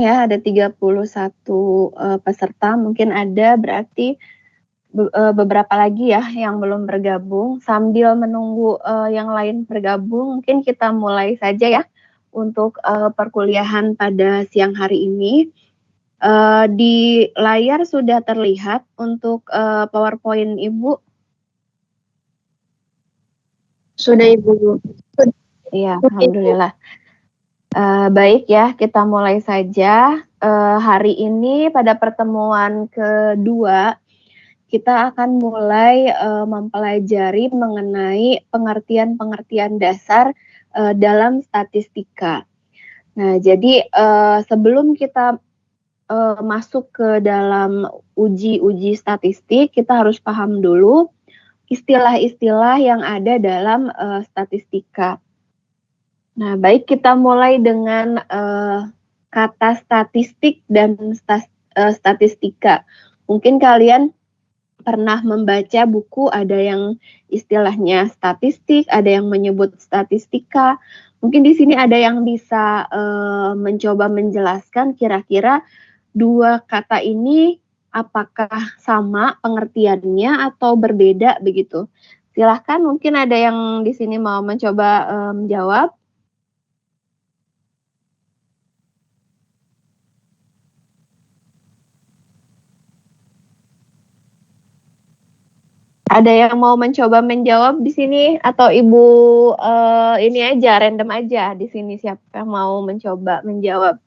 Ya, ada 31 peserta, mungkin ada berarti beberapa lagi ya yang belum bergabung. Sambil menunggu yang lain bergabung, mungkin kita mulai saja ya untuk perkuliahan pada siang hari ini. Di layar sudah terlihat untuk PowerPoint Ibu? Sudah Ibu. Iya, alhamdulillah. Baik ya, kita mulai saja. Hari ini pada pertemuan kedua, kita akan mulai mempelajari mengenai pengertian-pengertian dasar dalam statistika. Nah, jadi sebelum kita masuk ke dalam uji statistik, kita harus paham dulu istilah-istilah yang ada dalam statistika. Nah, baik, kita mulai dengan kata statistik dan statistika. Mungkin kalian pernah membaca buku, ada yang istilahnya statistik, ada yang menyebut statistika. Mungkin di sini ada yang bisa mencoba menjelaskan kira-kira dua kata ini apakah sama pengertiannya atau berbeda begitu. Silahkan, mungkin ada yang di sini mau mencoba menjawab. Ada yang mau mencoba menjawab di sini atau Ibu ini aja random aja di sini siapa yang mau mencoba menjawab?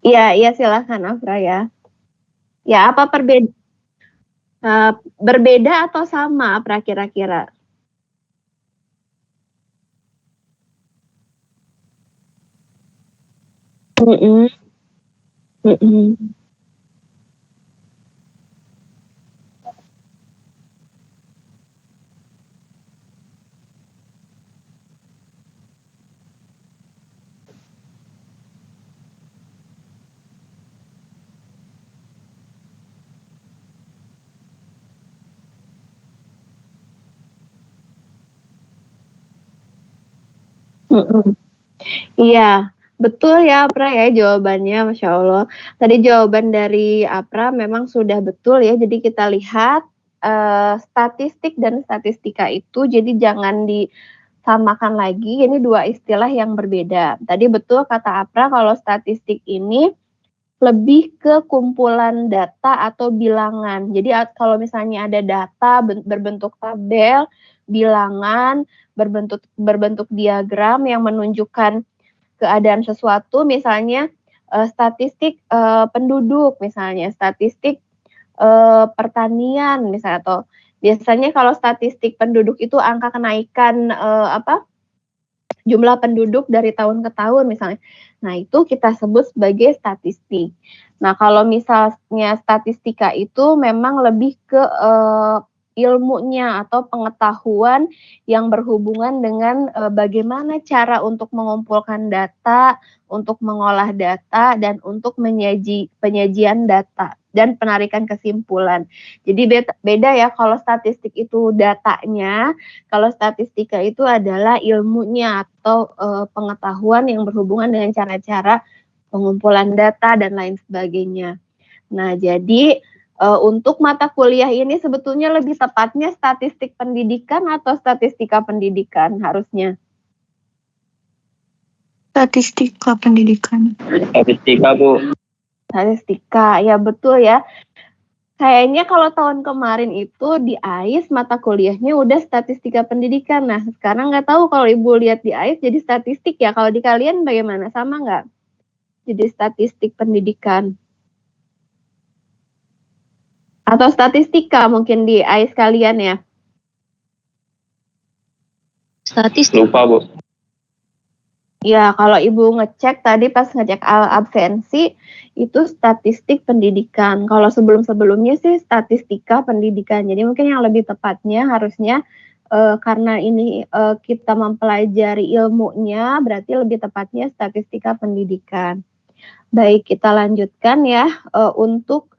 Iya, iya silahkan Afra ya. Ya, apa berbeda atau sama Afra kira-kira? Iya, betul ya Apra ya jawabannya, Masya Allah. Tadi jawaban dari Apra memang sudah betul ya, jadi kita lihat statistik dan statistika itu, jadi jangan disamakan lagi, ini dua istilah yang berbeda. Tadi betul kata Apra kalau statistik ini lebih ke kumpulan data atau bilangan. Jadi kalau misalnya ada data berbentuk tabel, bilangan, berbentuk diagram yang menunjukkan keadaan sesuatu, misalnya statistik penduduk, misalnya statistik pertanian, misalnya, atau biasanya kalau statistik penduduk itu angka kenaikan jumlah penduduk dari tahun ke tahun misalnya. Nah, itu kita sebut sebagai statistik. Nah, kalau misalnya statistika itu memang lebih ke ilmunya atau pengetahuan yang berhubungan dengan bagaimana cara untuk mengumpulkan data, untuk mengolah data, dan untuk penyajian data dan penarikan kesimpulan. Jadi beda ya, kalau statistik itu datanya, kalau statistika itu adalah ilmunya atau pengetahuan yang berhubungan dengan cara-cara pengumpulan data dan lain sebagainya. Nah, jadi untuk mata kuliah ini sebetulnya lebih tepatnya statistik pendidikan atau statistika pendidikan harusnya? Statistika pendidikan. Statistika, Bu. Statistika, ya betul ya. Kayaknya kalau tahun kemarin itu di AIS mata kuliahnya udah statistika pendidikan. Nah, sekarang nggak tahu kalau Ibu lihat di AIS jadi statistik ya. Kalau di kalian bagaimana? Sama nggak? Jadi statistik pendidikan. Atau statistika mungkin di AIS kalian ya? Statistik. Lupa, Bu. Ya, kalau Ibu ngecek tadi pas ngecek absensi, itu statistik pendidikan. Kalau sebelum-sebelumnya sih statistika pendidikan. Jadi mungkin yang lebih tepatnya harusnya karena ini kita mempelajari ilmunya, berarti lebih tepatnya statistika pendidikan. Baik, kita lanjutkan ya untuk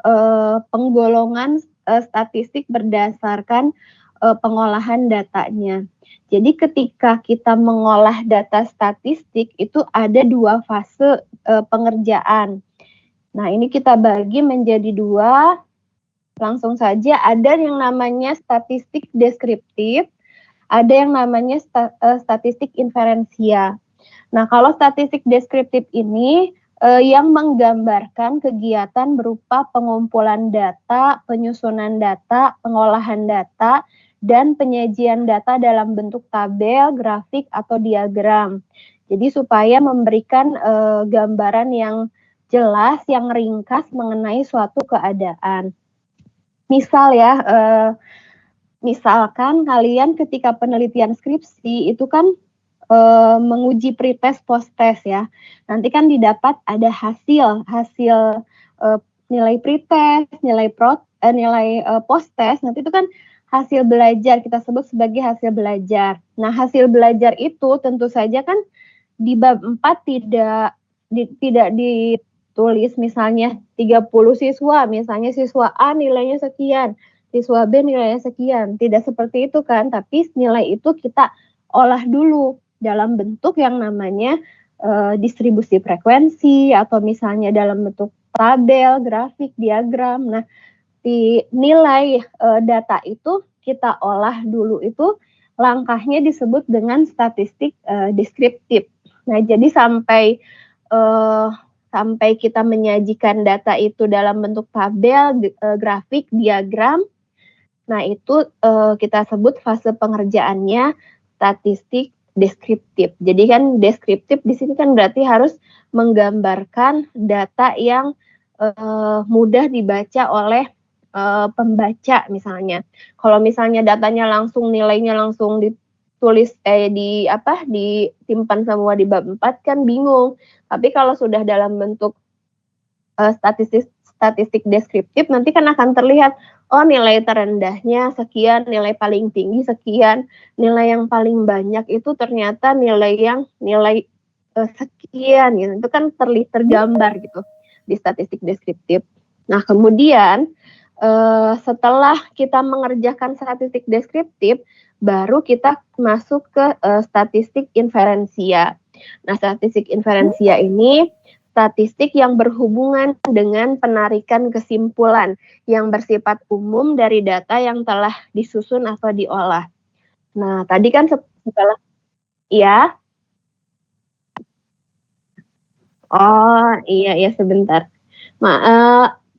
penggolongan statistik berdasarkan pengolahan datanya. Jadi ketika kita mengolah data statistik itu ada 2 fase pengerjaan. Nah, ini kita bagi menjadi 2. Langsung saja, ada yang namanya statistik deskriptif, ada yang namanya statistik inferensia. Nah, kalau statistik deskriptif ini yang menggambarkan kegiatan berupa pengumpulan data, penyusunan data, pengolahan data, dan penyajian data dalam bentuk tabel, grafik, atau diagram. Jadi supaya memberikan gambaran yang jelas, yang ringkas mengenai suatu keadaan. Misal ya, misalkan kalian ketika penelitian skripsi itu kan menguji pretest post-test ya. Nanti kan didapat ada hasil nilai pretest, nilai post-test. Nanti itu kan hasil belajar, kita sebut sebagai hasil belajar. Nah, hasil belajar itu tentu saja kan di bab 4 tidak ditulis misalnya 30 siswa, misalnya siswa A nilainya sekian, siswa B nilainya sekian. Tidak seperti itu kan, tapi nilai itu kita olah dulu dalam bentuk yang namanya distribusi frekuensi atau misalnya dalam bentuk tabel, grafik, diagram. Nah, di nilai data itu kita olah dulu, itu langkahnya disebut dengan statistik deskriptif. Nah, jadi sampai kita menyajikan data itu dalam bentuk tabel, grafik, diagram. Nah, itu kita sebut fase pengerjaannya statistik deskriptif. Jadi kan deskriptif di sini kan berarti harus menggambarkan data yang mudah dibaca oleh pembaca misalnya. Kalau misalnya datanya langsung, nilainya langsung ditulis disimpan semua di bab 4 kan bingung. Tapi kalau sudah dalam bentuk statistik deskriptif nanti kan akan terlihat, oh nilai terendahnya sekian, nilai paling tinggi sekian, nilai yang paling banyak itu ternyata nilai sekian gitu. Itu kan tergambar gitu di statistik deskriptif. Nah, kemudian setelah kita mengerjakan statistik deskriptif, baru kita masuk ke statistik inferensia. Nah, statistik inferensia ini statistik yang berhubungan dengan penarikan kesimpulan yang bersifat umum dari data yang telah disusun atau diolah. Nah, tadi kan setelah, ya. Oh, iya sebentar.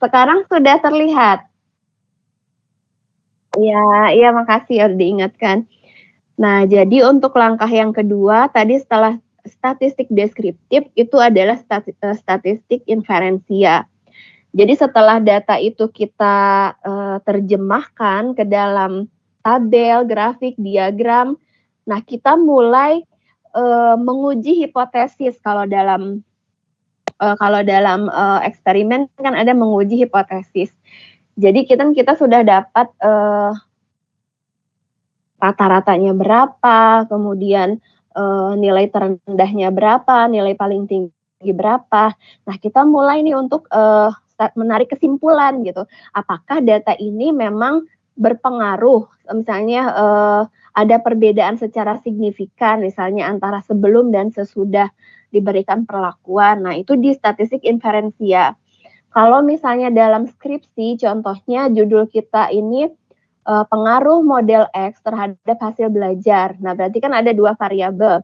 Sekarang sudah terlihat. Iya, makasih ya diingatkan. Nah, jadi untuk langkah yang kedua, tadi setelah statistik deskriptif itu adalah statistik inferensia. Jadi setelah data itu kita terjemahkan ke dalam tabel, grafik, diagram, nah kita mulai menguji hipotesis. Kalau dalam eksperimen kan ada menguji hipotesis. Jadi kita sudah dapat rata-ratanya berapa, kemudian nilai terendahnya berapa, nilai paling tinggi berapa. Nah, kita mulai nih untuk menarik kesimpulan gitu. Apakah data ini memang berpengaruh, misalnya ada perbedaan secara signifikan, misalnya antara sebelum dan sesudah diberikan perlakuan. Nah, itu di statistik inferensia. Kalau misalnya dalam skripsi, contohnya judul kita ini pengaruh model X terhadap hasil belajar. Nah, berarti kan ada 2 variabel.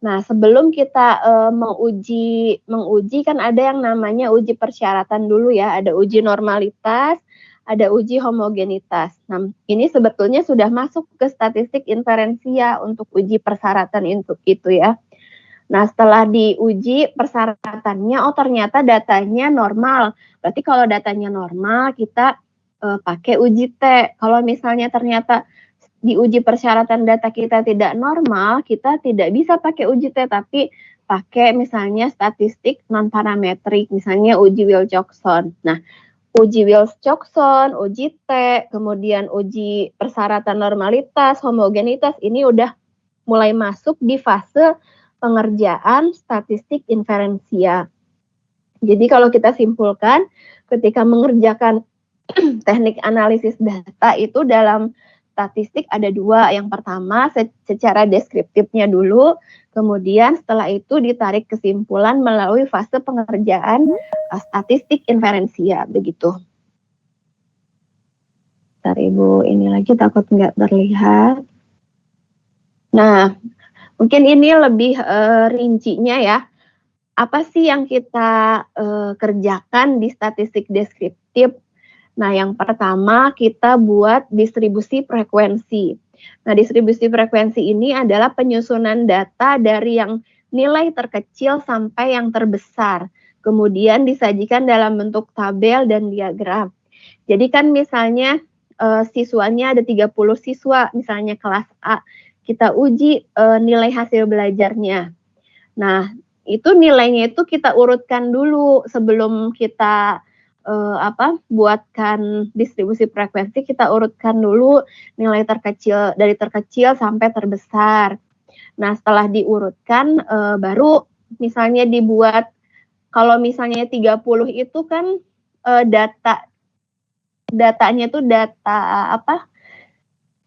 Nah, sebelum kita menguji kan ada yang namanya uji persyaratan dulu ya. Ada uji normalitas, ada uji homogenitas. Nah, ini sebetulnya sudah masuk ke statistik inferensia untuk uji persyaratan untuk itu ya. Nah, setelah diuji persyaratannya, oh ternyata datanya normal. Berarti kalau datanya normal, kita pakai uji T. Kalau misalnya ternyata diuji persyaratan data kita tidak normal, kita tidak bisa pakai uji T, tapi pakai misalnya statistik non-parametrik, misalnya uji Wilcoxon. Nah, uji Wilcoxon, uji T, kemudian uji persyaratan normalitas, homogenitas, ini udah mulai masuk di fase pengerjaan statistik inferensia. Jadi kalau kita simpulkan, ketika mengerjakan teknik analisis data itu dalam statistik ada dua. Yang pertama secara deskriptifnya dulu, kemudian setelah itu ditarik kesimpulan melalui fase pengerjaan statistik inferensia, begitu. Bentar Ibu, ini lagi takut nggak terlihat. Nah, mungkin ini lebih rincinya ya. Apa sih yang kita kerjakan di statistik deskriptif? Nah, yang pertama kita buat distribusi frekuensi. Nah, distribusi frekuensi ini adalah penyusunan data dari yang nilai terkecil sampai yang terbesar. Kemudian disajikan dalam bentuk tabel dan diagram. Jadi kan misalnya siswanya ada 30 siswa, misalnya kelas A. Kita uji nilai hasil belajarnya. Nah, itu nilainya itu kita urutkan dulu sebelum kita buatkan distribusi frekuensi, kita urutkan dulu nilai terkecil dari terkecil sampai terbesar. Nah, setelah diurutkan baru misalnya dibuat, kalau misalnya 30 itu kan datanya itu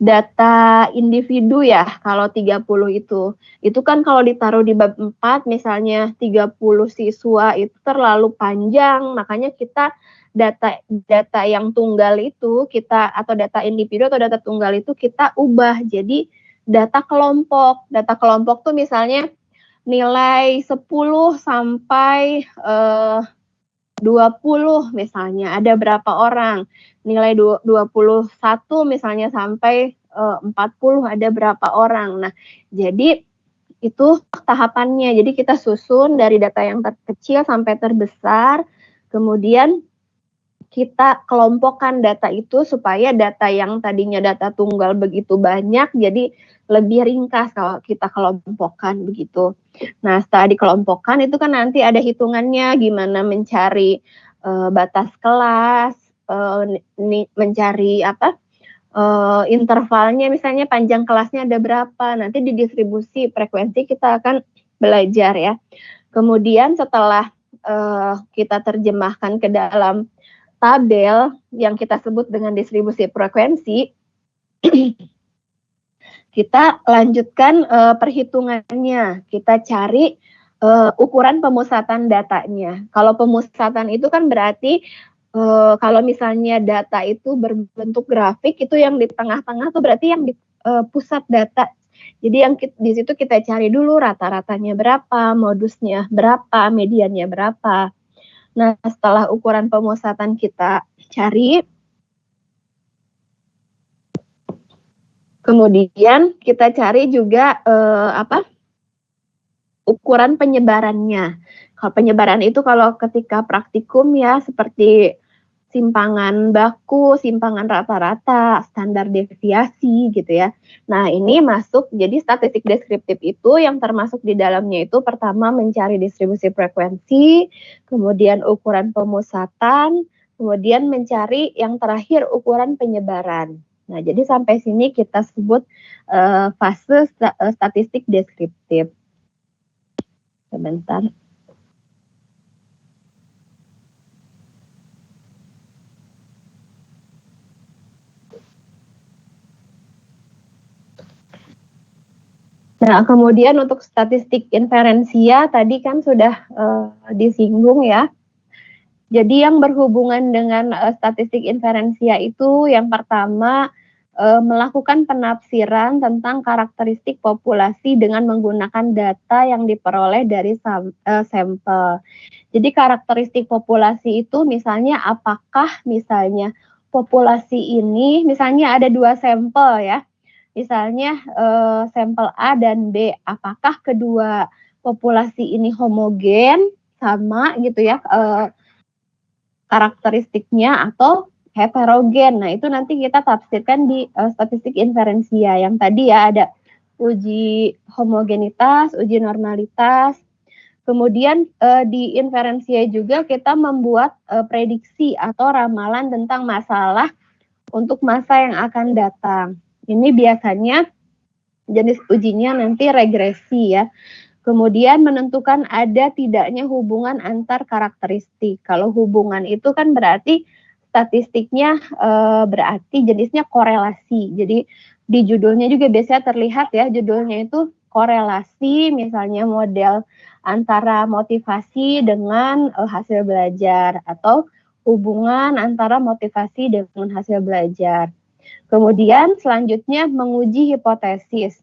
data individu ya, kalau 30 itu kan kalau ditaruh di bab 4 misalnya 30 siswa itu terlalu panjang, makanya kita data yang tunggal itu kita, atau data individu atau data tunggal itu kita ubah jadi data kelompok. Data kelompok tuh misalnya nilai 10 sampai 20 misalnya, ada berapa orang, nilai 21 misalnya sampai 40 ada berapa orang. Nah, jadi itu tahapannya. Jadi kita susun dari data yang terkecil sampai terbesar, kemudian kita kelompokkan data itu supaya data yang tadinya data tunggal begitu banyak jadi lebih ringkas kalau kita kelompokkan begitu. Nah, setelah dikelompokkan itu kan nanti ada hitungannya gimana mencari batas kelas, mencari intervalnya, misalnya panjang kelasnya ada berapa. Nanti di distribusi frekuensi kita akan belajar ya. Kemudian setelah kita terjemahkan ke dalam tabel yang kita sebut dengan distribusi frekuensi, kita lanjutkan perhitungannya. Kita cari ukuran pemusatan datanya. Kalau pemusatan itu kan berarti kalau misalnya data itu berbentuk grafik, itu yang di tengah-tengah tuh berarti yang di pusat data. Jadi yang di situ kita cari dulu rata-ratanya berapa, modusnya berapa, mediannya berapa. Nah, setelah ukuran pemusatan kita cari, kemudian kita cari juga ukuran penyebarannya. Kalau penyebaran itu kalau ketika praktikum ya seperti simpangan baku, simpangan rata-rata, standar deviasi gitu ya. Nah, ini masuk, jadi statistik deskriptif itu yang termasuk di dalamnya itu pertama mencari distribusi frekuensi, kemudian ukuran pemusatan, kemudian mencari yang terakhir ukuran penyebaran. Nah, jadi sampai sini kita sebut fase statistik deskriptif. Sebentar. Nah, kemudian untuk statistik inferensia tadi kan sudah disinggung ya. Jadi yang berhubungan dengan statistik inferensia itu yang pertama melakukan penafsiran tentang karakteristik populasi dengan menggunakan data yang diperoleh dari sampel. Jadi karakteristik populasi itu misalnya apakah misalnya populasi ini misalnya ada 2 sampel ya. Misalnya sampel A dan B, apakah kedua populasi ini homogen, sama gitu ya karakteristiknya, atau heterogen. Nah, itu nanti kita tafsirkan di statistik inferensia. Yang tadi ya ada uji homogenitas, uji normalitas. Kemudian di inferensia juga kita membuat prediksi atau ramalan tentang masalah untuk masa yang akan datang. Ini biasanya jenis ujinya nanti regresi ya. Kemudian menentukan ada tidaknya hubungan antar karakteristik. Kalau hubungan itu kan berarti statistiknya berarti jenisnya korelasi. Jadi di judulnya juga biasanya terlihat ya, judulnya itu korelasi, misalnya model antara motivasi dengan hasil belajar, atau hubungan antara motivasi dengan hasil belajar. Kemudian selanjutnya menguji hipotesis.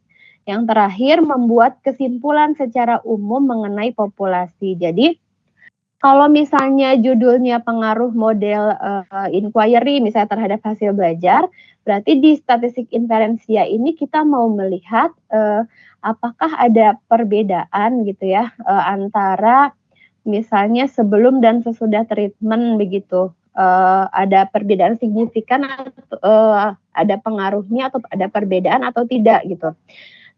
Yang terakhir membuat kesimpulan secara umum mengenai populasi. Jadi kalau misalnya judulnya pengaruh model inquiry misalnya terhadap hasil belajar, berarti di statistik inferensia ini kita mau melihat apakah ada perbedaan gitu ya antara misalnya sebelum dan sesudah treatment begitu. Ada perbedaan signifikan atau ada pengaruhnya atau ada perbedaan atau tidak gitu.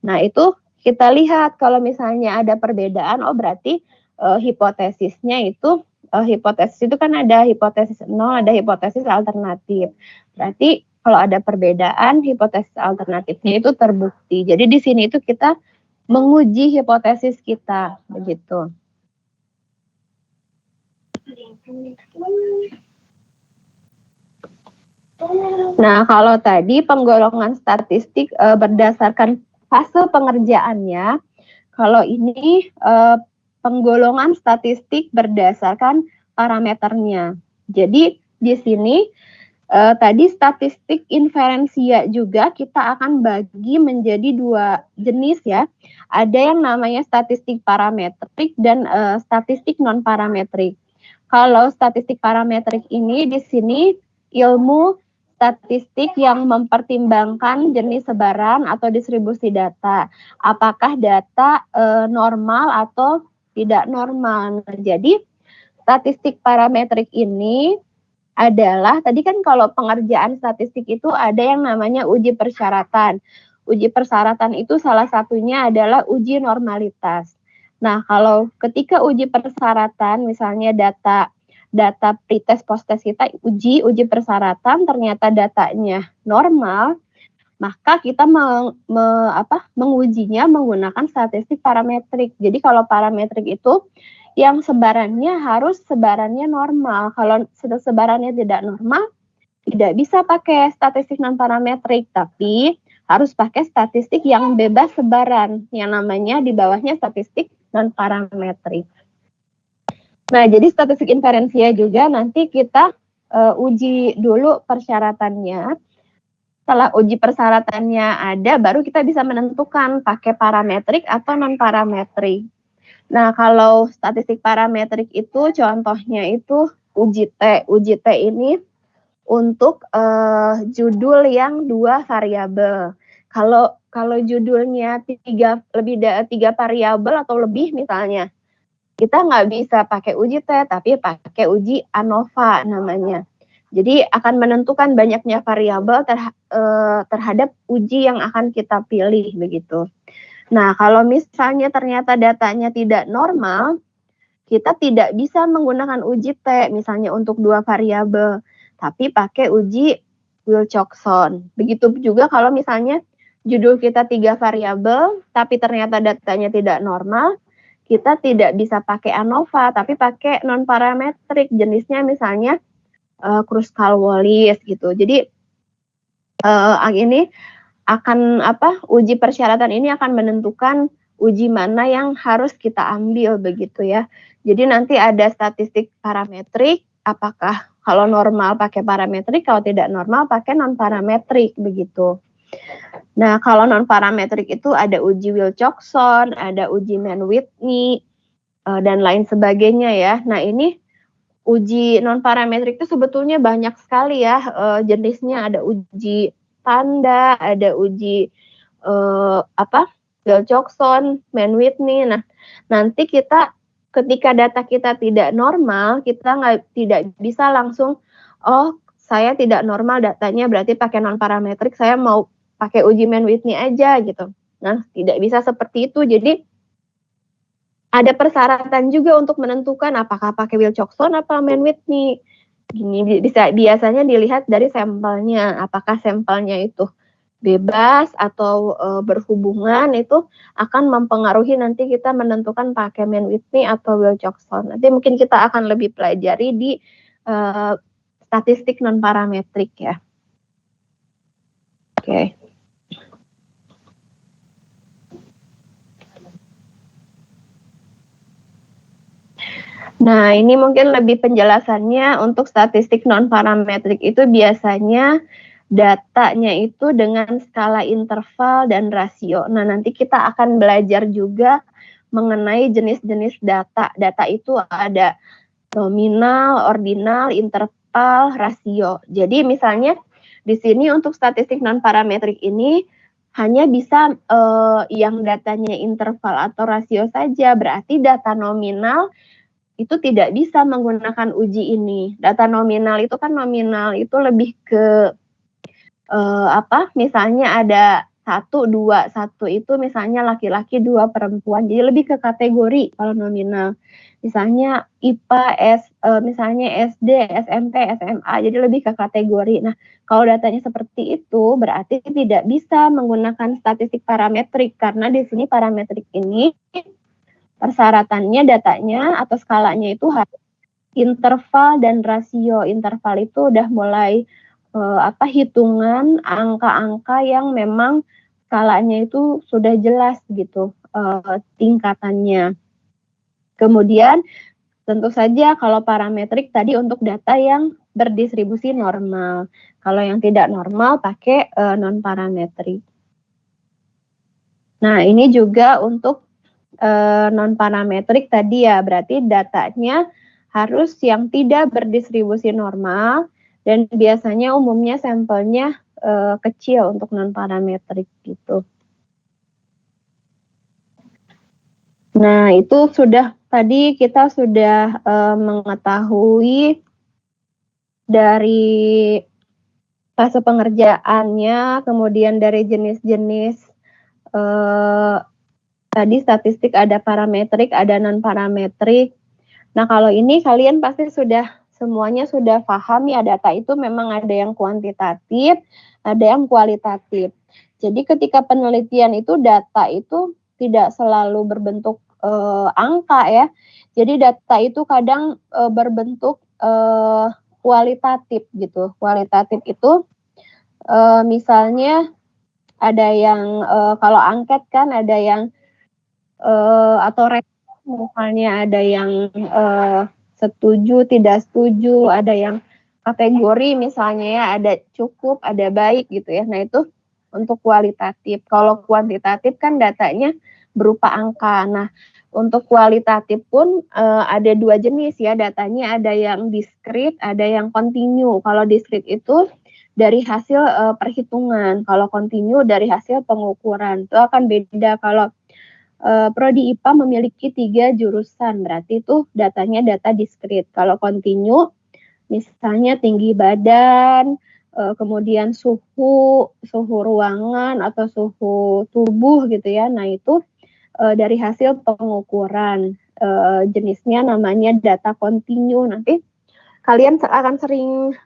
Nah, itu kita lihat kalau misalnya ada perbedaan, oh berarti hipotesisnya itu hipotesis itu kan ada hipotesis nol, ada hipotesis alternatif. Berarti kalau ada perbedaan, hipotesis alternatifnya itu terbukti. Jadi di sini itu kita menguji hipotesis kita begitu. Nah, kalau tadi penggolongan statistik berdasarkan fase pengerjaannya, kalau ini penggolongan statistik berdasarkan parameternya. Jadi di sini tadi statistik inferensia juga kita akan bagi menjadi dua jenis ya. Ada yang namanya statistik parametrik dan statistik non parametrik. Kalau statistik parametrik ini di sini ilmu statistik yang mempertimbangkan jenis sebaran atau distribusi data. Apakah data normal atau tidak normal. Jadi statistik parametrik ini adalah, tadi kan kalau pengerjaan statistik itu ada yang namanya uji persyaratan. Uji persyaratan itu salah satunya adalah uji normalitas. Nah, kalau ketika uji persyaratan, misalnya data pretest posttest kita uji persyaratan, ternyata datanya normal, maka kita mengujinya menggunakan statistik parametrik. Jadi kalau parametrik itu yang sebarannya harus sebarannya normal. Kalau sebarannya tidak normal, tidak bisa pakai statistik non parametrik, tapi harus pakai statistik yang bebas sebaran, yang namanya di bawahnya statistik non parametrik. Nah, jadi statistik inferensia juga nanti kita uji dulu persyaratannya. Setelah uji persyaratannya ada, baru kita bisa menentukan pakai parametrik atau non parametrik. Nah, kalau statistik parametrik itu contohnya itu uji T. Uji T ini untuk judul yang 2 variabel. Kalau judulnya 3 variabel atau lebih misalnya, kita nggak bisa pakai uji T, tapi pakai uji ANOVA namanya. Jadi akan menentukan banyaknya variabel terhadap uji yang akan kita pilih begitu. Nah, kalau misalnya ternyata datanya tidak normal, kita tidak bisa menggunakan uji T misalnya untuk 2 variabel, tapi pakai uji Wilcoxon. Begitu juga kalau misalnya judul kita 3 variabel, tapi ternyata datanya tidak normal, kita tidak bisa pakai ANOVA, tapi pakai non parametrik, jenisnya misalnya Kruskal-Wallis gitu. Jadi ini akan uji persyaratan ini akan menentukan uji mana yang harus kita ambil begitu ya. Jadi nanti ada statistik parametrik, apakah kalau normal pakai parametrik, kalau tidak normal pakai non parametrik begitu. Nah, kalau non parametrik itu ada uji Wilcoxon, ada uji Mann-Whitney dan lain sebagainya ya. Nah, ini uji non parametrik itu sebetulnya banyak sekali ya jenisnya. Ada uji tanda, ada uji Wilcoxon, Mann-Whitney. Nah, nanti kita ketika data kita tidak normal, kita tidak bisa langsung, oh saya tidak normal datanya berarti pakai non parametrik, saya mau pakai uji Mann-Whitney aja gitu. Nah, tidak bisa seperti itu. Jadi ada persyaratan juga untuk menentukan apakah pakai Wilcoxon atau Mann-Whitney. Gini biasanya dilihat dari sampelnya, apakah sampelnya itu bebas atau berhubungan, itu akan mempengaruhi nanti kita menentukan pakai Mann-Whitney atau Wilcoxon. Nanti mungkin kita akan lebih pelajari di statistik non parametrik ya. Oke. Nah, ini mungkin lebih penjelasannya untuk statistik non parametrik itu biasanya datanya itu dengan skala interval dan rasio. Nah, nanti kita akan belajar juga mengenai jenis-jenis data. Data itu ada nominal, ordinal, interval, rasio. Jadi misalnya di sini untuk statistik non parametrik ini hanya bisa yang datanya interval atau rasio saja. Berarti data nominal itu tidak bisa menggunakan uji ini. Data nominal itu kan nominal itu lebih ke misalnya ada 1, 2, 1 itu misalnya laki-laki, 2 perempuan. Jadi lebih ke kategori kalau nominal. Misalnya IPA, misalnya SD, SMP, SMA, jadi lebih ke kategori. Nah, kalau datanya seperti itu berarti tidak bisa menggunakan statistik parametrik karena di sini parametrik ini persyaratannya datanya atau skalanya itu harus interval dan rasio. Interval itu udah mulai hitungan angka-angka yang memang skalanya itu sudah jelas gitu tingkatannya. Kemudian tentu saja kalau parametrik tadi untuk data yang berdistribusi normal. Kalau yang tidak normal pakai non parametrik. Nah, ini juga untuk non parametrik tadi ya, berarti datanya harus yang tidak berdistribusi normal dan biasanya umumnya sampelnya kecil untuk non parametrik gitu. Nah, itu sudah tadi kita sudah mengetahui dari fase pengerjaannya, kemudian dari jenis-jenis tadi statistik ada parametrik, ada non parametrik. Nah, kalau ini kalian pasti semuanya sudah paham ya, data itu memang ada yang kuantitatif, ada yang kualitatif. Jadi ketika penelitian itu data itu tidak selalu berbentuk angka ya. Jadi data itu kadang berbentuk kualitatif gitu. Kualitatif itu misalnya ada yang kalau angket kan ada yang atau respon misalnya ada yang setuju, tidak setuju, ada yang kategori misalnya ya, ada cukup, ada baik gitu ya. Nah, itu untuk kualitatif. Kalau kuantitatif kan datanya berupa angka. Nah, untuk kualitatif pun ada 2 jenis ya datanya, ada yang diskrit, ada yang kontinu. Kalau diskrit itu dari hasil perhitungan, kalau kontinu dari hasil pengukuran. Itu akan beda kalau Prodi IPA memiliki 3 jurusan, berarti itu datanya data diskrit. Kalau kontinu, misalnya tinggi badan, kemudian suhu ruangan atau suhu tubuh gitu ya. Nah, itu dari hasil pengukuran. Jenisnya namanya data kontinu. Nanti kalian akan sering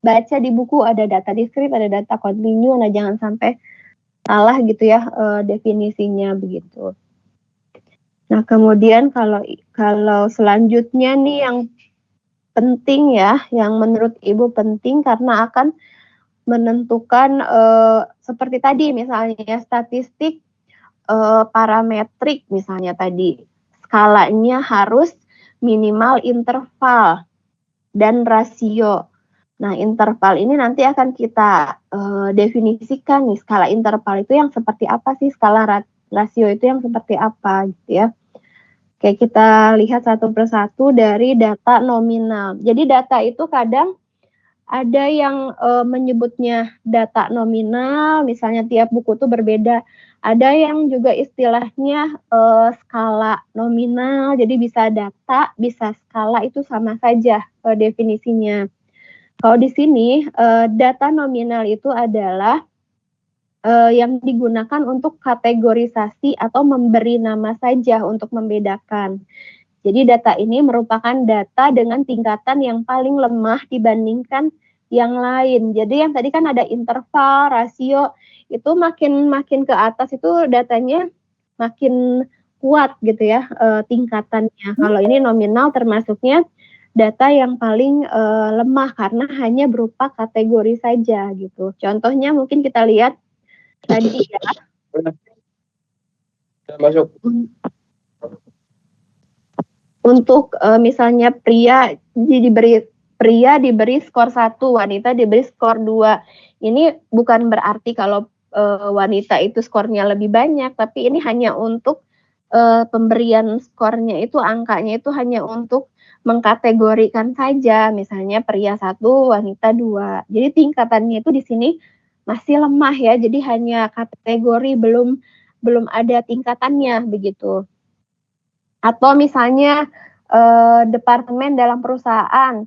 baca di buku ada data diskrit, ada data kontinu. Nah, jangan sampai salah gitu ya definisinya begitu. Nah, kemudian kalau selanjutnya nih yang penting ya, yang menurut Ibu penting karena akan menentukan seperti tadi misalnya statistik parametrik misalnya tadi skalanya harus minimal interval dan rasio. Nah, interval ini nanti akan kita definisikan nih, skala interval itu yang seperti apa sih, skala rasio itu yang seperti apa gitu ya. Oke, kita lihat satu persatu dari data nominal. Jadi data itu kadang ada yang menyebutnya data nominal, misalnya tiap buku itu berbeda. Ada yang juga istilahnya skala nominal, jadi bisa data, bisa skala, itu sama saja definisinya. Kalau di sini data nominal itu adalah yang digunakan untuk kategorisasi atau memberi nama saja untuk membedakan. Jadi data ini merupakan data dengan tingkatan yang paling lemah dibandingkan yang lain. Jadi yang tadi kan ada interval, rasio, itu makin ke atas itu datanya makin kuat gitu ya tingkatannya. Kalau ini nominal termasuknya data yang paling lemah karena hanya berupa kategori saja gitu. Contohnya mungkin kita lihat tadi ya. Masuk. Untuk misalnya pria diberi skor 1, wanita diberi skor 2. Ini bukan berarti kalau wanita itu skornya lebih banyak, tapi ini hanya untuk pemberian skornya itu, angkanya itu hanya untuk mengkategorikan saja, misalnya pria 1, wanita 2. Jadi tingkatannya itu di sini masih lemah ya, jadi hanya kategori, belum ada tingkatannya begitu. Atau misalnya departemen dalam perusahaan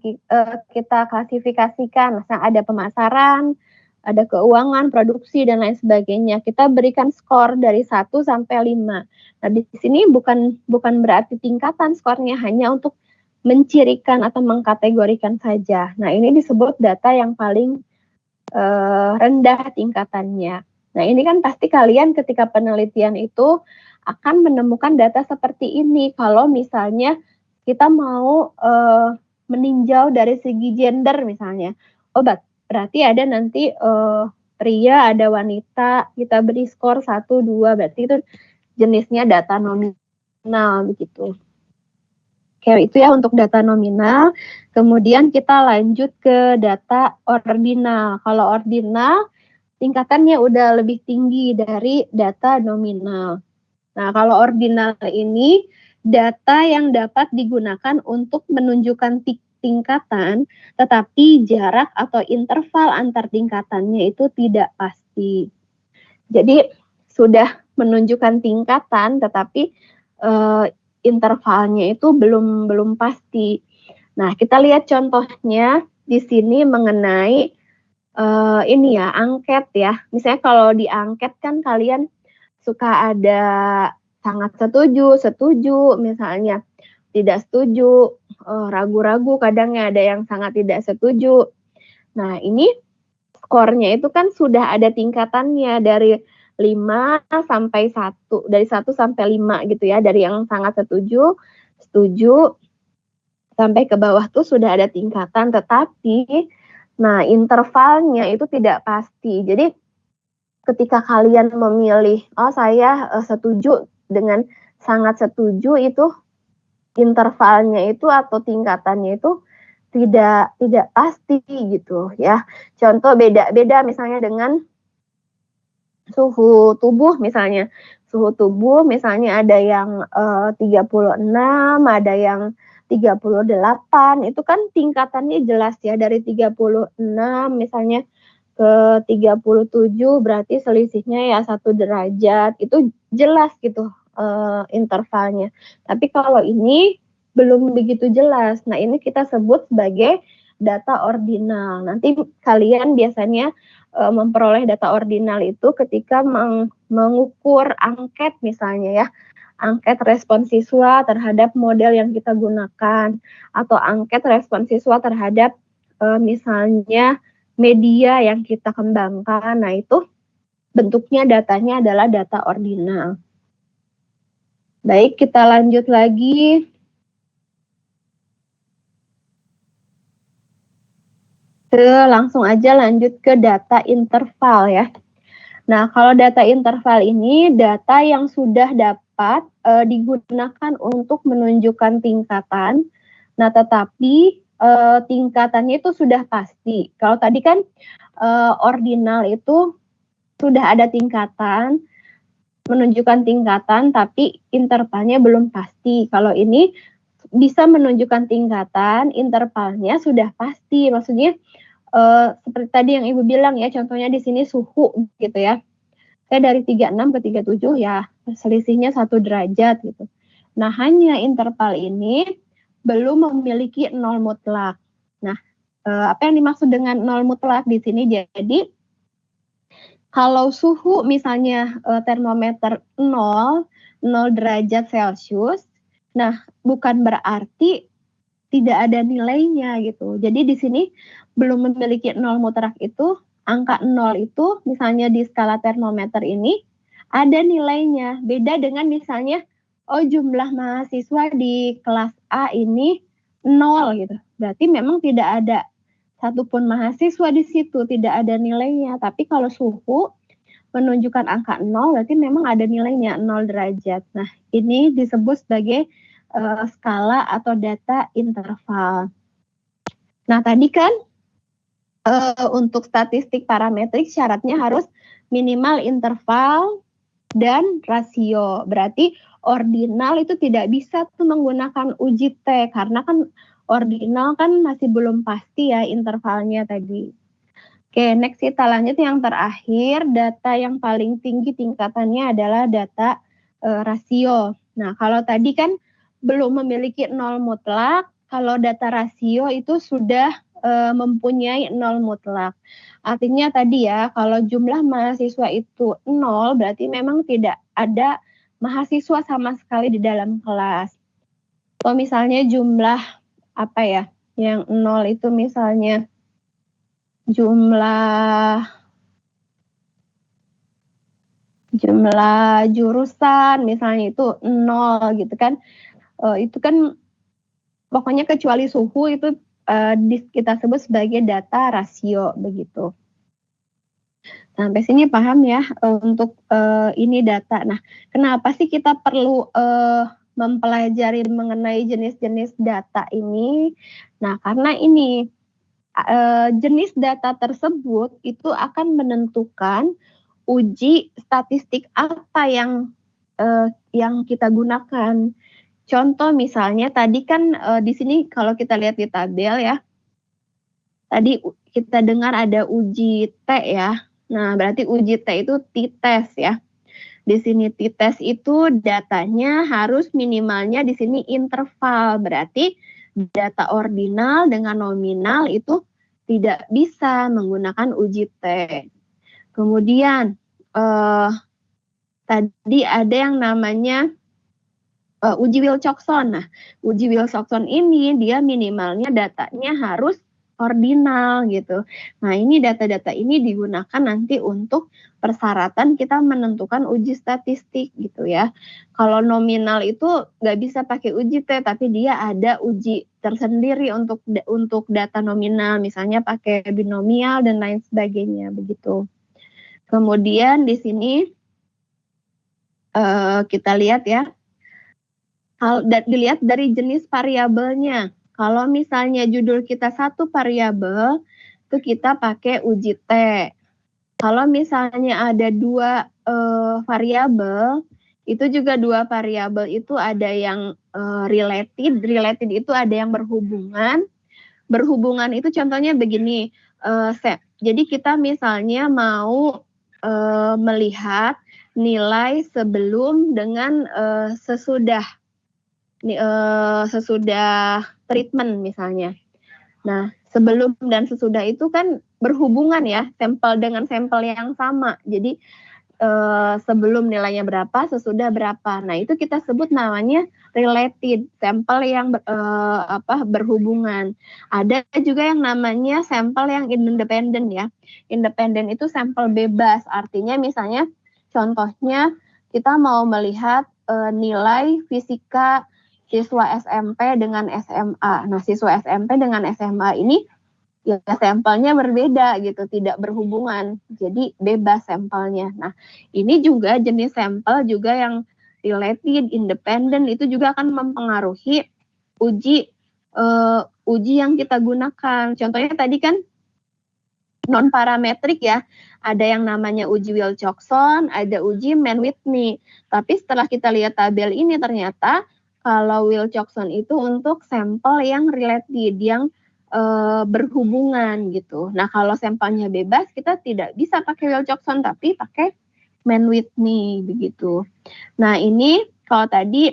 kita klasifikasikan, misalnya ada pemasaran, ada keuangan, produksi, dan lain sebagainya. Kita berikan skor dari 1 sampai 5. Nah, di sini bukan berarti tingkatan skornya, hanya untuk mencirikan atau mengkategorikan saja. Nah, ini disebut data yang paling rendah tingkatannya. Nah, ini kan pasti kalian ketika penelitian itu akan menemukan data seperti ini. Kalau misalnya kita mau meninjau dari segi gender misalnya. Oh, berarti ada nanti pria, ada wanita, kita beri skor 1, 2, berarti itu jenisnya data nominal begitu. Oke, itu ya untuk data nominal. Kemudian kita lanjut ke data ordinal. Kalau ordinal tingkatannya udah lebih tinggi dari data nominal. Nah, kalau ordinal ini data yang dapat digunakan untuk menunjukkan tingkatan, tetapi jarak atau interval antar tingkatannya itu tidak pasti. Jadi sudah menunjukkan tingkatan, tetapi intervalnya itu belum pasti. Nah, kita lihat contohnya di sini mengenai ini ya, angket ya. Misalnya kalau di angket kan kalian suka ada sangat setuju, misalnya tidak setuju, ragu-ragu, kadangnya ada yang sangat tidak setuju. Nah, ini skornya itu kan sudah ada tingkatannya dari 5 sampai 1, dari 1 sampai 5 gitu ya, dari yang sangat setuju, sampai ke bawah tuh sudah ada tingkatan, tetapi nah intervalnya itu tidak pasti. Jadi ketika kalian memilih, oh saya setuju dengan sangat setuju, itu intervalnya itu atau tingkatannya itu tidak pasti gitu ya. Contoh beda misalnya dengan suhu tubuh misalnya. Suhu tubuh misalnya ada yang 36, ada yang 38, itu kan tingkatannya jelas ya, dari 36 misalnya ke 37 berarti selisihnya ya 1 derajat, itu jelas gitu intervalnya. Tapi kalau ini belum begitu jelas. Nah, ini kita sebut sebagai data ordinal. Nanti kalian biasanya memperoleh data ordinal itu ketika mengukur angket misalnya ya. Angket respon siswa terhadap model yang kita gunakan, atau angket respon siswa terhadap misalnya media yang kita kembangkan. Nah, itu bentuknya datanya adalah data ordinal. Baik, kita lanjut lagi. Langsung aja lanjut ke data interval ya. Nah, kalau data interval ini data yang sudah dapat digunakan untuk menunjukkan tingkatan. Nah, tetapi tingkatannya itu sudah pasti. Kalau tadi kan ordinal itu sudah ada tingkatan, menunjukkan tingkatan, tapi intervalnya belum pasti. Kalau ini bisa menunjukkan tingkatan, intervalnya sudah pasti. Maksudnya seperti tadi yang Ibu bilang ya, contohnya di sini suhu gitu ya. Saya dari 36 ke 37 ya, selisihnya 1 derajat gitu. Nah, hanya interval ini belum memiliki nol mutlak. Nah, apa yang dimaksud dengan nol mutlak di sini? Jadi kalau suhu misalnya termometer 0 derajat Celcius, nah bukan berarti tidak ada nilainya gitu. Jadi di sini belum memiliki nol mutlak itu, angka 0 itu misalnya di skala termometer ini ada nilainya. Beda dengan misalnya, oh jumlah mahasiswa di kelas A ini nol gitu. Berarti memang tidak ada satupun mahasiswa di situ, tidak ada nilainya. Tapi kalau suhu menunjukkan angka 0 berarti memang ada nilainya 0 derajat. Nah, ini disebut sebagai skala atau data interval. Nah, tadi kan untuk statistik parametrik syaratnya harus minimal interval dan rasio. Berarti ordinal itu tidak bisa tuh menggunakan uji T karena kan ordinal kan masih belum pasti ya intervalnya tadi. Oke, next kita lanjut yang terakhir, data yang paling tinggi tingkatannya adalah data rasio. Nah, kalau tadi kan belum memiliki nol mutlak, kalau data rasio itu sudah mempunyai nol mutlak. Artinya tadi ya, kalau jumlah mahasiswa itu nol, berarti memang tidak ada mahasiswa sama sekali di dalam kelas. Kalau misalnya jumlah apa ya, yang nol itu misalnya jumlah jurusan misalnya itu 0 gitu kan. Itu kan pokoknya kecuali suhu itu kita sebut sebagai data rasio begitu. Sampai sini paham ya untuk ini data. Nah, kenapa sih kita perlu mempelajari mengenai jenis-jenis data ini? Nah, karena ini jenis data tersebut itu akan menentukan uji statistik apa yang kita gunakan. Contoh misalnya tadi kan di sini kalau kita lihat di tabel ya, tadi kita dengar ada uji T ya. Nah, berarti uji T itu t-test ya. Di sini t-test itu datanya harus minimalnya di sini interval. Berarti data ordinal dengan nominal itu tidak bisa menggunakan uji T. Kemudian tadi ada yang namanya uji Wilcoxon. Nah, uji Wilcoxon ini dia minimalnya datanya harus ordinal gitu. Nah, ini data-data ini digunakan nanti untuk persyaratan kita menentukan uji statistik gitu ya. Kalau nominal itu nggak bisa pakai uji T, tapi dia ada uji tersendiri untuk data nominal, misalnya pakai binomial dan lain sebagainya begitu. Kemudian di sini kita lihat ya, dilihat dari jenis variabelnya. Kalau misalnya judul kita satu variabel, itu kita pakai uji T. Kalau misalnya ada dua variabel, itu juga dua variabel itu ada yang related itu ada yang berhubungan. Berhubungan itu contohnya begini, jadi kita misalnya mau melihat nilai sebelum dengan sesudah treatment misalnya. Nah, sebelum dan sesudah itu kan berhubungan ya, sampel dengan sampel yang sama. Jadi sebelum nilainya berapa, sesudah berapa. Nah, itu kita sebut namanya related, sampel yang berhubungan. Ada juga yang namanya sampel yang independen ya. Independen itu sampel bebas. Artinya misalnya contohnya kita mau melihat nilai fisika siswa SMP dengan SMA. Nah, siswa SMP dengan SMA ini ya sampelnya berbeda gitu, tidak berhubungan. Jadi bebas sampelnya. Nah, ini juga jenis sampel juga yang related, independen itu juga akan mempengaruhi uji yang kita gunakan. Contohnya tadi kan non parametrik ya. Ada yang namanya uji Wilcoxon, ada uji Mann-Whitney. Tapi setelah kita lihat tabel ini ternyata kalau Wilcoxon itu untuk sampel yang related, yang berhubungan gitu. Nah, kalau sampelnya bebas, kita tidak bisa pakai Wilcoxon, tapi pakai Mann-Whitney begitu. Nah, ini kalau tadi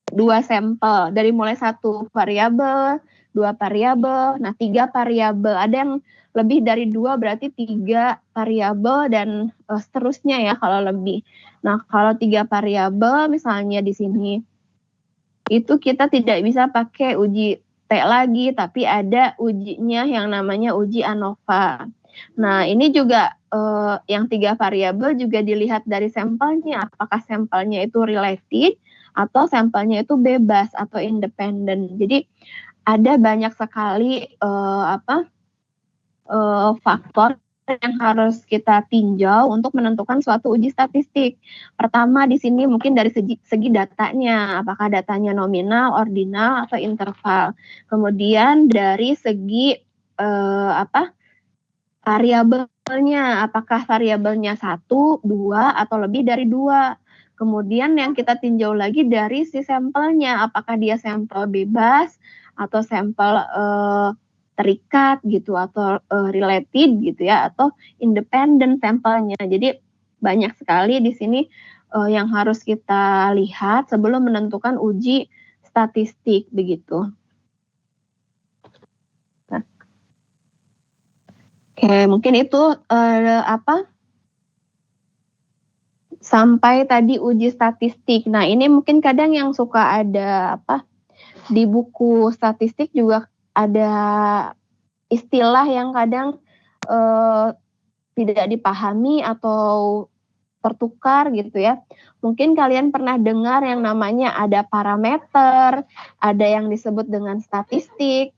dua sampel, dari mulai satu variabel, dua variabel, nah 3 variabel. Ada yang lebih dari 2 berarti 3 variabel dan seterusnya ya kalau lebih. Nah, kalau 3 variabel misalnya di sini itu kita tidak bisa pakai uji T lagi, tapi ada ujinya yang namanya uji ANOVA. Nah, ini juga yang 3 variabel juga dilihat dari sampelnya. Apakah sampelnya itu related atau sampelnya itu bebas atau independen. Jadi ada banyak sekali faktor yang harus kita tinjau untuk menentukan suatu uji statistik. Pertama di sini mungkin dari segi datanya, apakah datanya nominal, ordinal, atau interval. Kemudian dari segi variabelnya, apakah variabelnya 1, 2, atau lebih dari 2. Kemudian yang kita tinjau lagi dari si sampelnya, apakah dia sampel bebas atau sampel terikat gitu atau related gitu ya, atau independent sampelnya. Jadi banyak sekali di sini yang harus kita lihat sebelum menentukan uji statistik begitu. Nah. Oke, mungkin itu sampai tadi uji statistik. Nah, ini mungkin kadang yang suka ada di buku statistik juga ada istilah yang kadang tidak dipahami atau tertukar gitu ya. Mungkin kalian pernah dengar yang namanya ada parameter, ada yang disebut dengan statistik.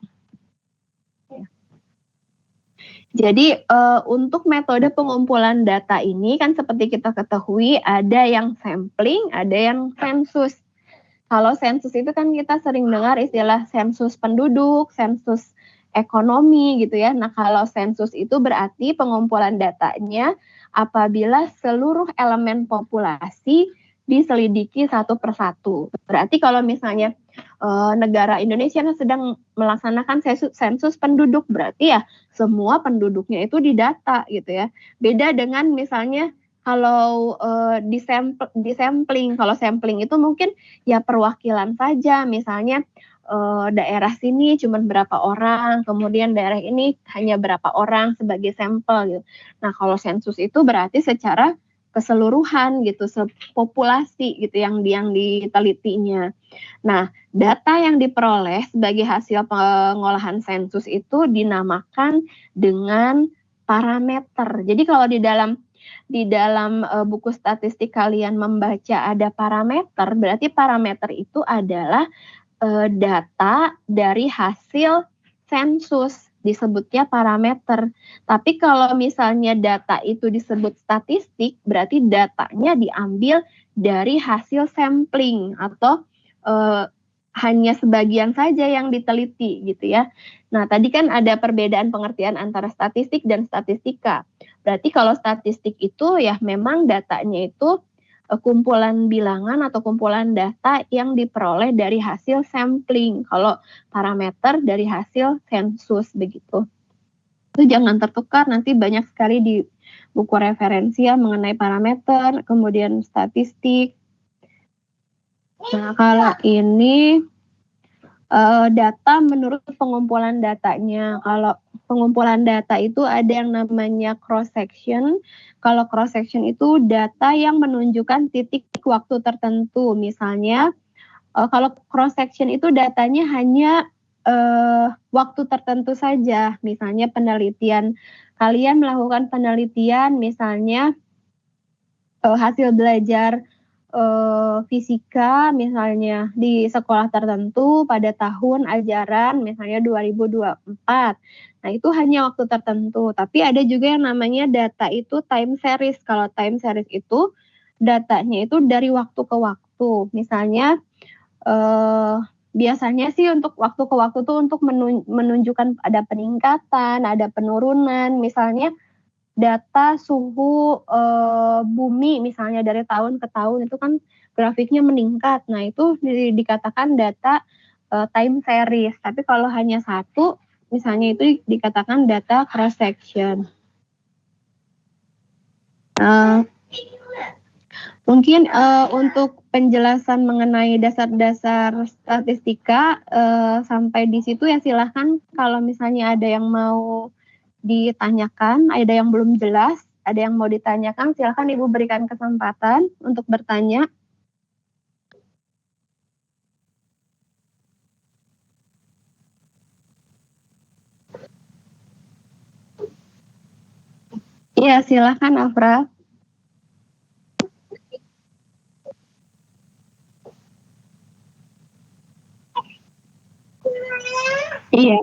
Jadi untuk metode pengumpulan data ini kan seperti kita ketahui ada yang sampling, ada yang sensus. Kalau sensus itu kan kita sering dengar istilah sensus penduduk, sensus ekonomi gitu ya. Nah, kalau sensus itu berarti pengumpulan datanya apabila seluruh elemen populasi diselidiki satu persatu. Berarti kalau misalnya negara Indonesia sedang melaksanakan sensus penduduk, berarti ya semua penduduknya itu didata gitu ya. Beda dengan misalnya kalau di sampling, kalau sampling itu mungkin ya perwakilan saja, misalnya daerah sini cuma berapa orang, kemudian daerah ini hanya berapa orang sebagai sampel gitu. Nah, kalau sensus itu berarti secara keseluruhan gitu, sepopulasi gitu yang ditelitinya. Nah, data yang diperoleh sebagai hasil pengolahan sensus itu dinamakan dengan parameter. Jadi kalau di dalam buku statistik kalian membaca ada parameter, berarti parameter itu adalah data dari hasil sensus, disebutnya parameter. Tapi kalau misalnya data itu disebut statistik, berarti datanya diambil dari hasil sampling atau hanya sebagian saja yang diteliti gitu ya. Nah, tadi kan ada perbedaan pengertian antara statistik dan statistika. Berarti kalau statistik itu ya memang datanya itu kumpulan bilangan atau kumpulan data yang diperoleh dari hasil sampling. Kalau parameter dari hasil sensus begitu. Itu jangan tertukar, nanti banyak sekali di buku referensi ya mengenai parameter, kemudian statistik. Nah, kalau ini data menurut pengumpulan datanya. Kalau pengumpulan data itu ada yang namanya cross section. Kalau cross section itu data yang menunjukkan titik waktu tertentu. Misalnya kalau cross section itu datanya hanya waktu tertentu saja. Misalnya penelitian, kalian melakukan penelitian misalnya hasil belajar fisika misalnya di sekolah tertentu pada tahun ajaran misalnya 2024. Nah, itu hanya waktu tertentu. Tapi ada juga yang namanya data itu time series. Kalau time series itu datanya itu dari waktu ke waktu. Misalnya biasanya sih untuk waktu ke waktu tuh untuk menunjukkan ada peningkatan, ada penurunan. Misalnya data suhu bumi misalnya dari tahun ke tahun itu kan grafiknya meningkat. Nah, itu dikatakan data time series. Tapi kalau hanya satu, misalnya itu dikatakan data cross section. Mungkin untuk penjelasan mengenai dasar-dasar statistika sampai di situ ya, silahkan kalau misalnya ada yang mau ditanyakan, ada yang belum jelas, ada yang mau ditanyakan, silakan Ibu berikan kesempatan untuk bertanya. Iya, silakan Afra. Iya.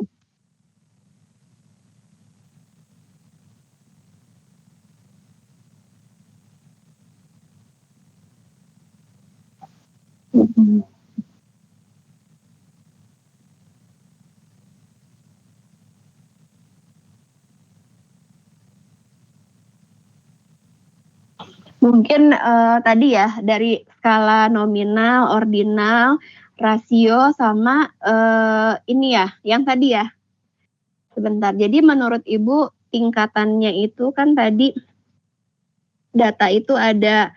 Mm-mm. Mungkin tadi ya dari skala nominal, ordinal, rasio sama ini ya, yang tadi ya. Sebentar. Jadi menurut Ibu tingkatannya itu kan tadi data itu ada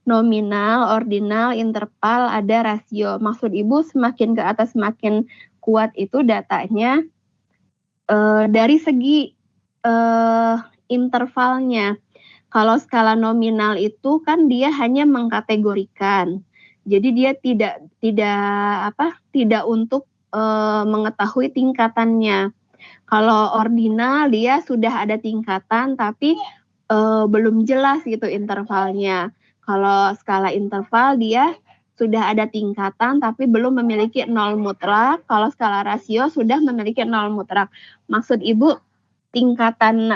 nominal, ordinal, interval, ada rasio. Maksud Ibu semakin ke atas semakin kuat itu datanya dari segi intervalnya. Kalau skala nominal itu kan dia hanya mengkategorikan. Jadi dia tidak untuk mengetahui tingkatannya. Kalau ordinal dia sudah ada tingkatan tapi belum jelas gitu intervalnya. Kalau skala interval dia sudah ada tingkatan tapi belum memiliki nol mutlak. Kalau skala rasio sudah memiliki nol mutlak. Maksud Ibu tingkatan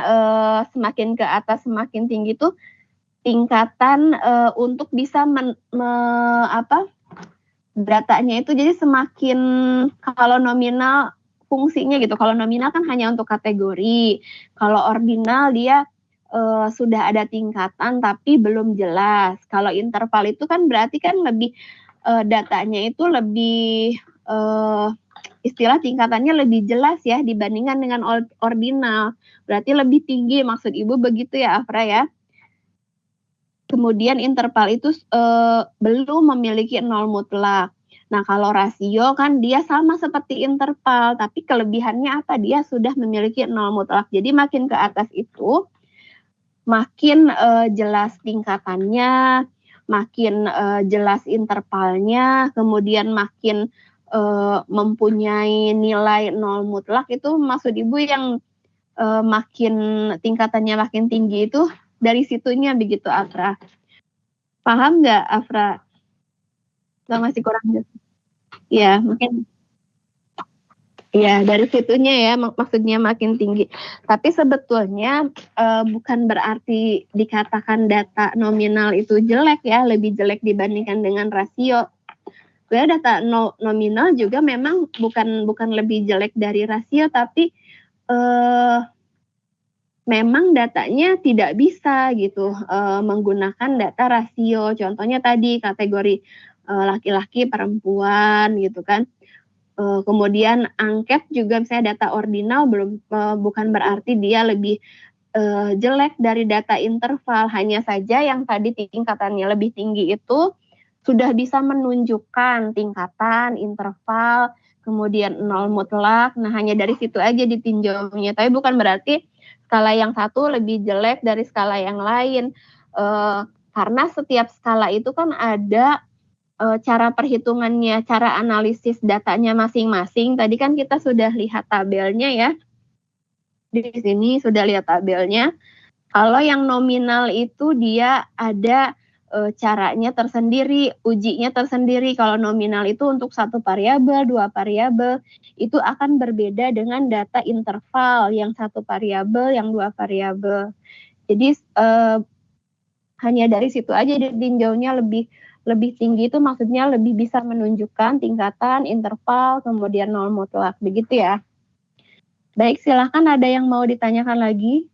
semakin ke atas semakin tinggi itu tingkatan untuk bisa datanya itu jadi semakin kalau nominal fungsinya gitu. Kalau nominal kan hanya untuk kategori. Kalau ordinal dia sudah ada tingkatan tapi belum jelas. Kalau interval itu kan berarti kan lebih datanya itu lebih istilah tingkatannya lebih jelas ya dibandingkan dengan ordinal. Berarti lebih tinggi maksud Ibu begitu ya Afra ya. Kemudian interval itu belum memiliki nol mutlak. Nah, kalau rasio kan dia sama seperti interval, tapi kelebihannya apa? Dia sudah memiliki nol mutlak. Jadi makin ke atas itu makin jelas tingkatannya, makin jelas intervalnya, kemudian makin mempunyai nilai nol mutlak itu maksud Ibu yang makin tingkatannya makin tinggi itu dari situnya begitu Afra. Paham nggak Afra? Nggak masih kurang jelas? Ya, mungkin ya dari situnya ya maksudnya makin tinggi. Tapi sebetulnya bukan berarti dikatakan data nominal itu jelek ya, lebih jelek dibandingkan dengan rasio. Sebenarnya data nominal juga memang bukan lebih jelek dari rasio, tapi memang datanya tidak bisa gitu menggunakan data rasio. Contohnya tadi kategori laki-laki, perempuan gitu kan. Kemudian angket juga misalnya data ordinal bukan berarti dia lebih jelek dari data interval. Hanya saja yang tadi tingkatannya lebih tinggi itu sudah bisa menunjukkan tingkatan, interval, kemudian nol mutlak. Nah, hanya dari situ aja ditinjaunya. Tapi bukan berarti skala yang satu lebih jelek dari skala yang lain. Karena setiap skala itu kan ada cara perhitungannya, cara analisis datanya masing-masing. Tadi kan kita sudah lihat tabelnya ya. Di sini sudah lihat tabelnya. Kalau yang nominal itu dia ada caranya tersendiri, ujinya tersendiri. Kalau nominal itu untuk satu variabel, dua variabel, itu akan berbeda dengan data interval yang satu variabel, yang dua variabel. Jadi hanya dari situ aja ditinjaunya lebih tinggi itu maksudnya lebih bisa menunjukkan tingkatan, interval, kemudian nol mutlak, begitu ya. Baik, silahkan ada yang mau ditanyakan lagi?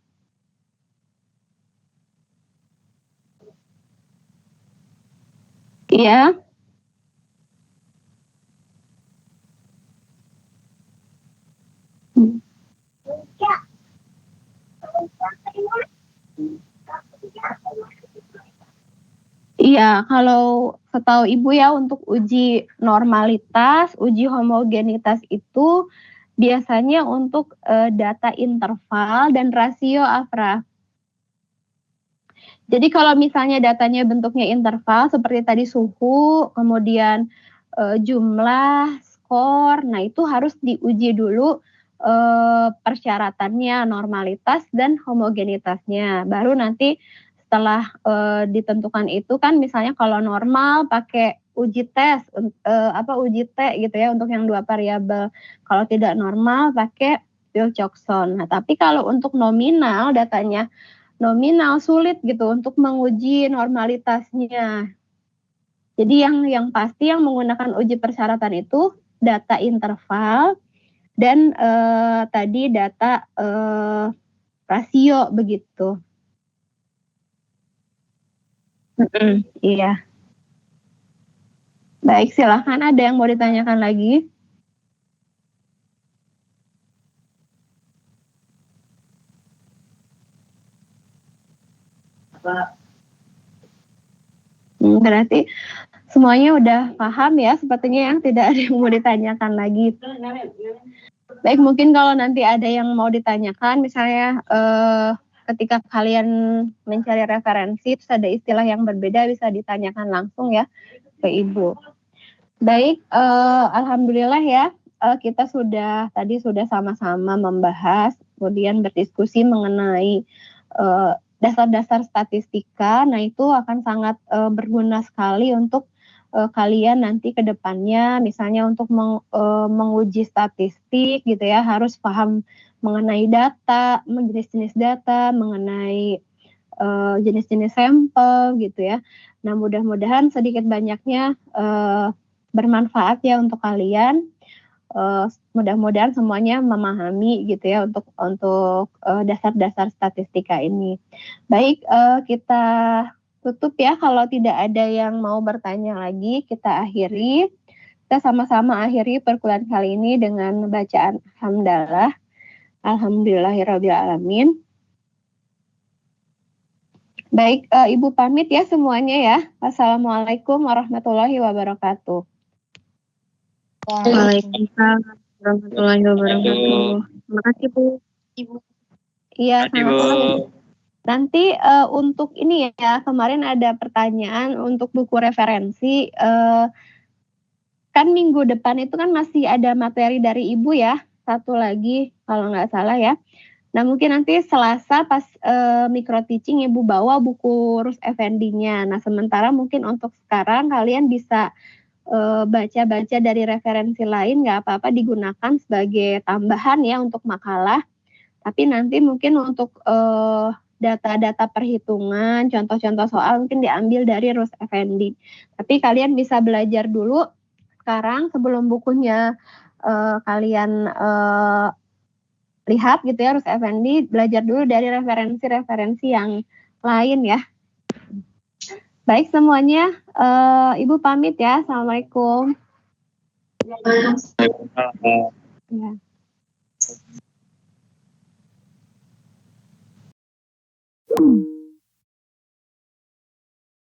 Iya. Iya, kalau setahu Ibu ya untuk uji normalitas, uji homogenitas itu biasanya untuk data interval dan rasio Afra. Jadi kalau misalnya datanya bentuknya interval seperti tadi suhu, kemudian jumlah, skor, nah itu harus diuji dulu persyaratannya, normalitas dan homogenitasnya. Baru nanti setelah ditentukan itu kan misalnya kalau normal pakai uji tes, uji T gitu ya untuk yang 2 variabel. Kalau tidak normal pakai Wilcoxon. Nah, tapi kalau untuk nominal, datanya nominal sulit gitu untuk menguji normalitasnya. Jadi yang pasti yang menggunakan uji persyaratan itu data interval dan tadi data rasio begitu. Iya. Baik, silahkan ada yang mau ditanyakan lagi? Berarti semuanya udah paham ya, sepertinya yang tidak ada yang mau ditanyakan lagi. Baik, mungkin kalau nanti ada yang mau ditanyakan, misalnya ketika kalian mencari referensi, terus ada istilah yang berbeda, bisa ditanyakan langsung ya ke Ibu. Baik, alhamdulillah ya, kita tadi sudah sama-sama membahas, kemudian berdiskusi mengenai dasar-dasar statistika. Nah, itu akan sangat berguna sekali untuk kalian nanti ke depannya, misalnya untuk menguji statistik gitu ya, harus paham mengenai data, jenis-jenis data, mengenai jenis-jenis sampel gitu ya. Nah, mudah-mudahan sedikit banyaknya bermanfaat ya untuk kalian. Mudah-mudahan semuanya memahami gitu ya untuk dasar-dasar statistika ini. Baik, kita tutup ya. Kalau tidak ada yang mau bertanya lagi, kita akhiri. Kita sama-sama akhiri perkuliahan kali ini dengan bacaan hamdalah. Alhamdulillahirabbil alamin. Baik, Ibu pamit ya semuanya ya. Wassalamualaikum warahmatullahi wabarakatuh. Waalaikumsalam warahmatullahi wabarakatuh. Terima kasih Bu. Ibu. Iya, sama-sama. Nanti untuk ini ya, kemarin ada pertanyaan untuk buku referensi. Kan minggu depan itu kan masih ada materi dari Ibu ya, satu lagi kalau nggak salah ya. Nah, mungkin nanti Selasa pas micro teaching Ibu bawa buku Rus Effendi-nya. Nah, sementara mungkin untuk sekarang kalian bisa baca-baca dari referensi lain, nggak apa-apa, digunakan sebagai tambahan ya untuk makalah. Tapi nanti mungkin untuk data-data perhitungan, contoh-contoh soal mungkin diambil dari Rus Effendi. Tapi kalian bisa belajar dulu sekarang sebelum bukunya kalian lihat gitu ya, Rus Effendi, belajar dulu dari referensi-referensi yang lain ya. Baik semuanya, Ibu pamit ya. Assalamualaikum. Ya.